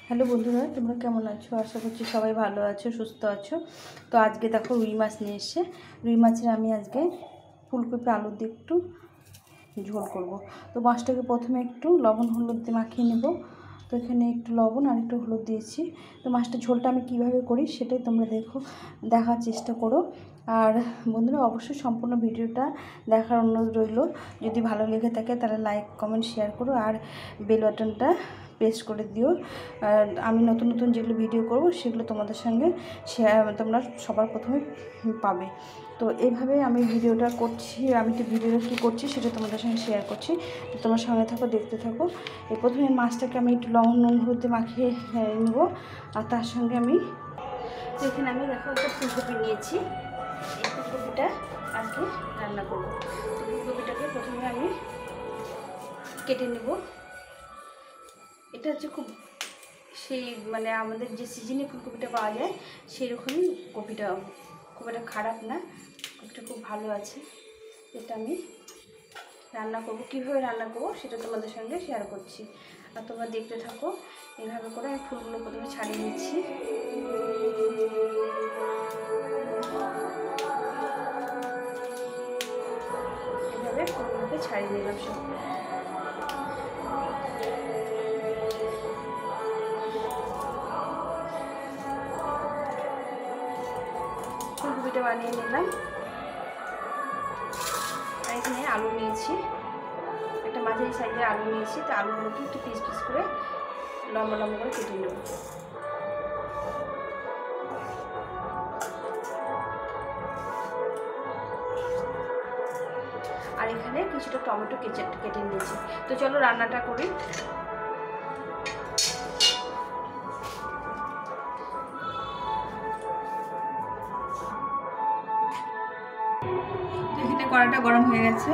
Hello বন্ধুরা, তোমরা কেমন আছো? আশা করছি সবাই ভালো আছো, সুস্থ আছো। তো আজকে দেখো রুই মাছ নিয়ে এসে রুই মাছের আমি আজকে ফুলকপি আলু দিয়ে একটু ঝোল করব। তো মাছটাকে প্রথমে একটু লবণ হলুদ দিয়ে মাখিয়ে নেব। তো এখানে একটু লবণ আর একটু হলুদ দিয়েছি। তো মাছটা ঝোলটা আমি কিভাবে করি সেটাই তোমরা দেখার চেষ্টা করো। আর বন্ধুরা অবশ্যই সম্পূর্ণ ভিডিওটা দেখার অনুরোধ রইল। যদি ভালো লেগে থাকে তাহলে লাইক কমেন্ট শেয়ার করো আর বেল বাটনটা প্রেস করে দিও। আমি নতুন নতুন যেগুলো ভিডিও করব সেগুলো তোমাদের সঙ্গে তোমরা সবার প্রথমে পাবে। তো এইভাবে আমি ভিডিওটা করছি, আমি তো ভিডিওটা কী করছি সেটা তোমাদের সঙ্গে শেয়ার করছি। তো তোমার সঙ্গে থাকো, দেখতে থাকো। এই প্রথমে মাছটাকে আমি একটু লবণ হলুদে মাখিয়ে নেব। আর তার সঙ্গে আমি এখানে দেখো একটা ফুলকপি নিয়েছি। এই ফুলকপিটা আর কি রান্না করবো। তো ফুলকপিটাকে প্রথমে আমি কেটে নেব। এটা হচ্ছে খুব সেই আমাদের যে সিজনে ফুলকপিটা পাওয়া যায় সেই রকমই কপিটা, খুব একটা খারাপ না, কপিটা খুব ভালো আছে। এটা আমি রান্না করব, কীভাবে রান্না করবো সেটা তোমাদের সঙ্গে শেয়ার করছি। আর তোমরা দেখতে থাকো। এইভাবে করে আমি ফুলগুলো প্রথমে ছাড়িয়ে নিচ্ছি। এভাবে ফুলগুলোকে ছাড়িয়ে নিলাম সব। ফুলকপিটা বানিয়ে নিলাম। আর এখানে আলু নিয়েছি, একটা মাঝারি সাইজের আলু নিয়েছি। তো আলুগুলোকে একটু পিস পিস করে লম্বা লম্বা করে কেটে নেব। আর এখানে কিছুটা টমেটো কেটে নিয়েছি। তো চলো রান্নাটা করি। এখানে কড়াইটা গরম হয়ে গেছে,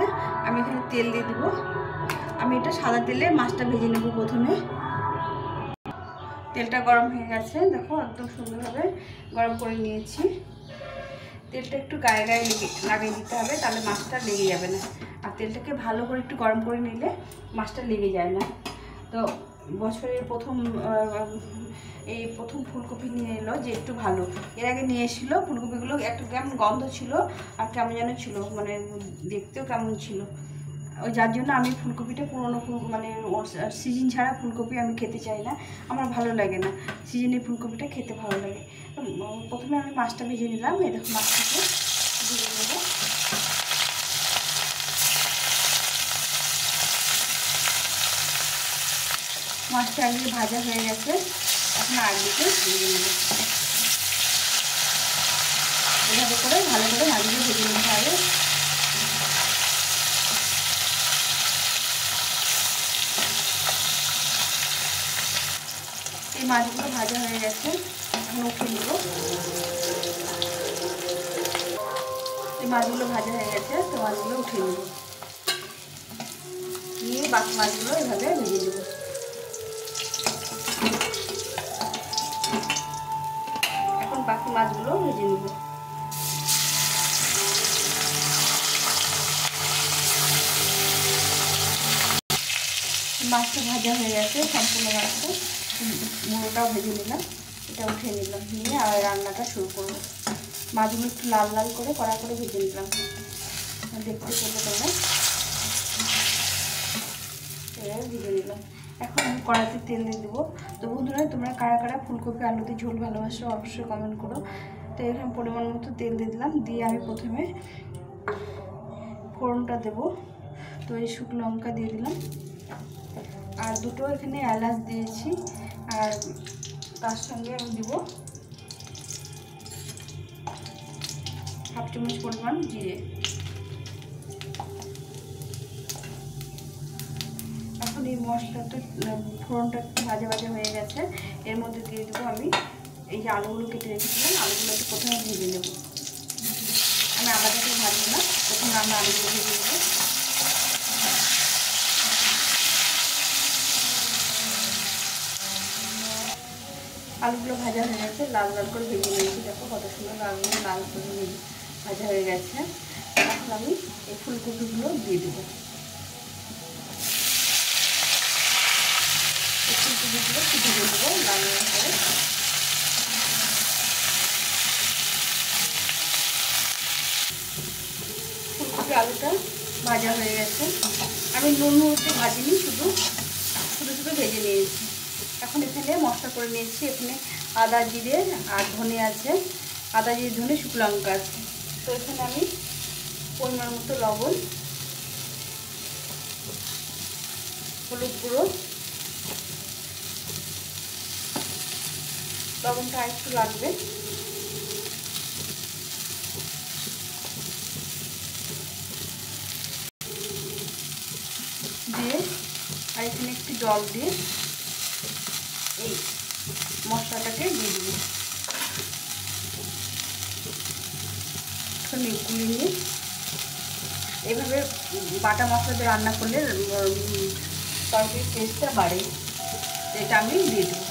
আমি এখানে তেল দিয়ে দেবো। আমি এটা সাদা তেলে মাছটা ভেজে নেব প্রথমে। তেলটা গরম হয়ে গেছে, দেখো একদম সুন্দরভাবে গরম করে নিয়েছি। তেলটা একটু গায়ে গায়ে লাগিয়ে দিতে হবে, তাহলে মাছটা লেগে যাবে না। আর তেলটাকে ভালো করে একটু গরম করে নিলে মাছটা লেগে যায় না। তো বছরের প্রথম ফুলকপি নিয়ে এলো যে একটু ভালো। এর আগে নিয়ে এসেছিলো ফুলকপিগুলো একটু কেমন গন্ধ ছিল আর কেমন যেন ছিল, দেখতেও কেমন ছিল। ওই যার জন্য আমি ফুলকপিটা পুরোনো সিজন ছাড়া ফুলকপি আমি খেতে চাই না, আমার ভালো লাগে না। সিজনের ফুলকপিটা খেতে ভালো লাগে। প্রথমে আমি মাছটা ভেজে নিলাম। এই দেখো মাছটাকে ভেজে নেব। মাছটা আগে ভাজা হয়ে গেছে, এখন আলুকে ভেজে নেব। এভাবে করে ভালো করে আলুকে ভেজে নিতে হবে। এই মাছগুলো ভাজা হয়ে গেছে, এখন উঠে নেব। এই মাছগুলো ভাজা হয়ে গেছে, তো মাছগুলো উঠে নেব। নিয়ে বাকি মাছগুলো এভাবে ভেজে নেব। এখন বাকি মাছগুলো ভেজে নেব। মাছটা ভাজা হয়ে গেছে, সম্পূর্ণ মাছটা মুড়োটাও ভেজে নিলাম। এটা উঠে নিলাম, নিয়ে আর রান্নাটা শুরু করবো। মাছগুলো একটু লাল লাল করে কড়া করে ভেজে নিলাম, দেখতে পেলে তোমরা। এভাবে ভেজে নিলাম। এখন আমি কড়াইতে তেল দিয়ে দেবো। তো বন্ধুরা, তোমরা কারা কারা ফুলকপি আলুতে ঝোল ভালোবাসো অবশ্যই কমেন্ট করো। তো এখানে পরিমাণ মতো তেল দিয়ে দিলাম। দিয়ে আমি প্রথমে ফোড়নটা দেবো। তো এই শুকনো লঙ্কা দিয়ে দিলাম, আর দুটো এখানে এলাচ দিয়েছি। আর তার সঙ্গে আমি দেবো হাফ চামচ পরিমাণ জিরে। এখন এই মশলাটা ফোড়নটা একটু ভাজা ভাজা হয়ে গেছে, এর মধ্যে দিয়ে দেবো আমি এই যে আলুগুলো কেটে রেখেছিলাম। আলুগুলো একটু প্রথমে ভেজে নেব। আমি আলাদা করে ভাজবো না, প্রথমে আমরা আলুগুলো ভেজে নেব। আলুগুলো ভাজা হয়ে গেছে, লাল লাল করে ভেজে নিয়েছি। দেখো কত সুন্দর আলুগুলো লাল করে ভাজা হয়ে গেছে। এখন আমি এই ফুলকপিগুলো দিয়ে দেবো। ফুলকপিগুলো ফুটে দেবো লাল ভাজা হয়ে গেছে। আমি নুন হচ্ছে ভাজিনি, শুধু ভেজে নিয়েছি। এখন এখানে মশলা করে নিয়েছি। এখানে আদা জিরে আর ধনে আছে, আদা জিরে ধনে শুকনো লঙ্কা আছে। তো এখানে আমি পরিমাণ মতো লবণ, হলুদ গুঁড়ো, লবণটা একটু লাগবে, দিয়ে আর এখানে একটু জল দিয়ে এই মশলাটাকে দিয়ে দিব। গুলিয়ে নিয়ে এইভাবে বাটা মশলা দিয়ে রান্না করলে তরকারির টেস্টটা বাড়ে। এটা আমি দিয়ে দেবো,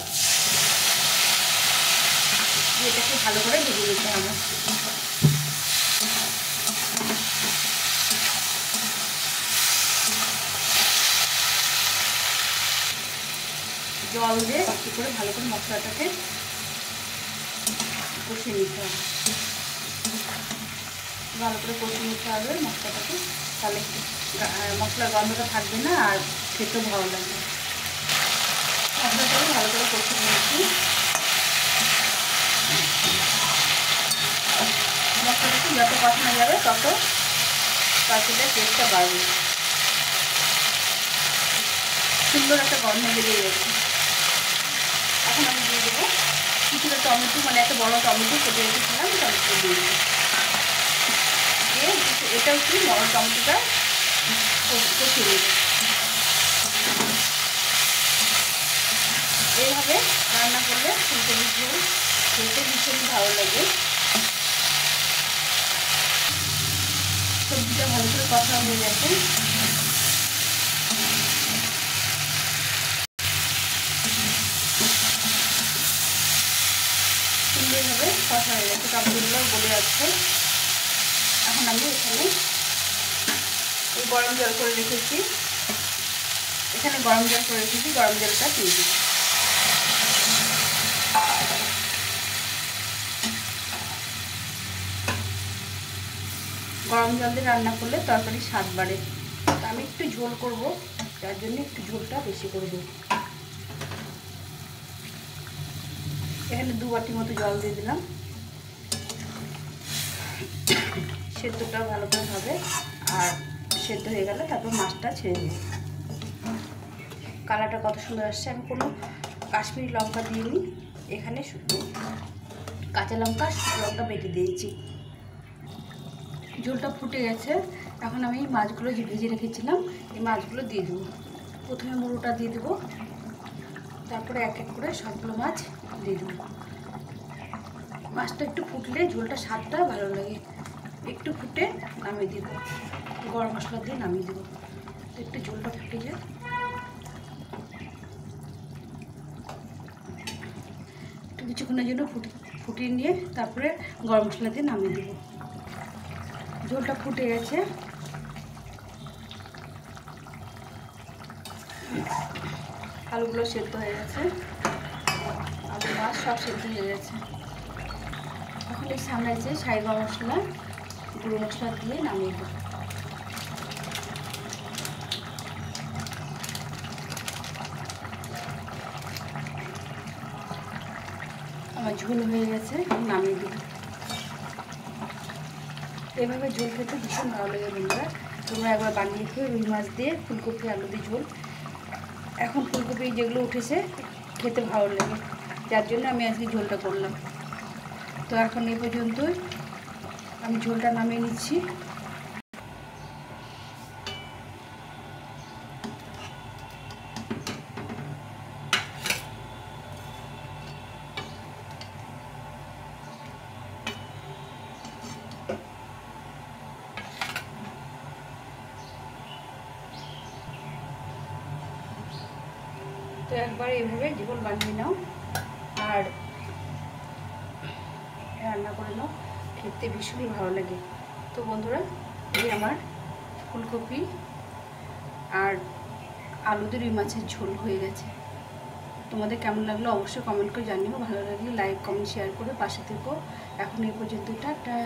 এটাকে ভালো করে ভেজে নিতে হবে। জল দিয়ে একটু করে ভালো করে মশলাটাকে কষিয়ে নিতে হবে, ভালো করে কষিয়ে নিতে হবে মশলাটাকে, তাহলে মশলার গন্ধটা থাকবে না আর খেতেও ভালো লাগবে। মশলাটাকে ভালো করে কষিয়ে নিয়েছি। মশলাটাকে যত কষানো যাবে তত তরকারিটার টেস্টটা বাড়বে। সুন্দর একটা গন্ধ বেরিয়ে গেছে। এখন আমি দিয়ে দেবো কিছুটা টমেটো, মানে একটা বড় টমেটো কেটে রেখেছিলাম, টমেটো দিয়ে দেবো। দিয়ে এটাও একটু বড় টমেটোটা কষিয়ে দেবো। এইভাবে রান্না করলে ফুলকপির ঝোল খেতে ভীষণই ভালো লাগে। সবজিটা ভালো করে কষা হয়ে গেছে। সুন্দরভাবে কষা হয়ে গেছে, টমেটোগুলো গলে যাচ্ছে। এখন আমি এখানে এই গরম জল করে রেখেছি, গরম জলটা দিয়ে দিই। গরম জল দিয়ে রান্না করলে তরকারির স্বাদ বাড়ে। আমি একটু ঝোল করব, যার জন্য একটু ঝোলটা বেশি করে দেব। এখানে 2 বাটি মতো জল দিয়ে দিলাম। সেদ্ধটা ভালো করে হবে, আর সেদ্ধ হয়ে গেলে তারপর মাছটা ছেড়ে দেব। কালারটা কত সুন্দর আসছে। আমি কোনো কাশ্মীরি লঙ্কা দিইনি, এখানে শুধু কাঁচা লঙ্কা বেটে দিয়েছি। ঝোলটা ফুটে গেছে। এখন আমি মাছগুলো যে ভেজে রেখেছিলাম এই মাছগুলো দিয়ে দেবো। প্রথমে মুড়োটা দিয়ে দেবো, তারপরে এক এক করে সবগুলো মাছ দিয়ে দেবো। মাছটা একটু ফুটলে ঝোলটা স্বাদটা ভালো লাগে। একটু ফুটে নামিয়ে দেবো, গরম মশলা দিয়ে নামিয়ে দেবো। একটু ঝোলটা ফুটে যায়, একটু কিছুক্ষণের জন্য ফুটিয়ে নিয়ে তারপরে গরম মশলা দিয়ে নামিয়ে দেবো। ঝোলটা ফুটে গেছে। আলুগুলো সেদ্ধ হয়ে গেছে, আলু মাছ সব সেদ্ধ হয়ে গেছে। এখন এই সামনে যে ছাই গরম মশলা গুঁড়ো মশলা দিয়ে নামিয়ে দেবো। আমার ঝোল হয়ে গেছে, নামিয়ে দেবো। এভাবে ঝোল খেতে ভীষণ ভালো লাগে বন্ধুরা। তোমরা একবার বানিয়ে খেয়ে রুই মাছ দিয়ে ফুলকপি আলু দিয়ে ঝোল। এখন ফুলকপি যেগুলো উঠেছে খেতে ভালো লাগে, যার জন্য আমি আজকে ঝোলটা করলাম। তো এখন এই পর্যন্তই, আমি ঝোলটা নামিয়ে নিচ্ছি। তো একবার এইভাবে ঝোল বানিয়ে নাও আর রান্না করে নাও, খেতে ভীষণই ভালো লাগে। তো বন্ধুরা, এই আমার ফুলকপি আর আলু দিয়ে রুই মাছের ঝোল হয়ে গেছে। তোমাদের কেমন লাগলো অবশ্যই কমেন্ট করে জানিও। ভালো লাগলে লাইক কমেন্ট শেয়ার করে পাশে থেকো। এখন এই পর্যন্ত, টাটা।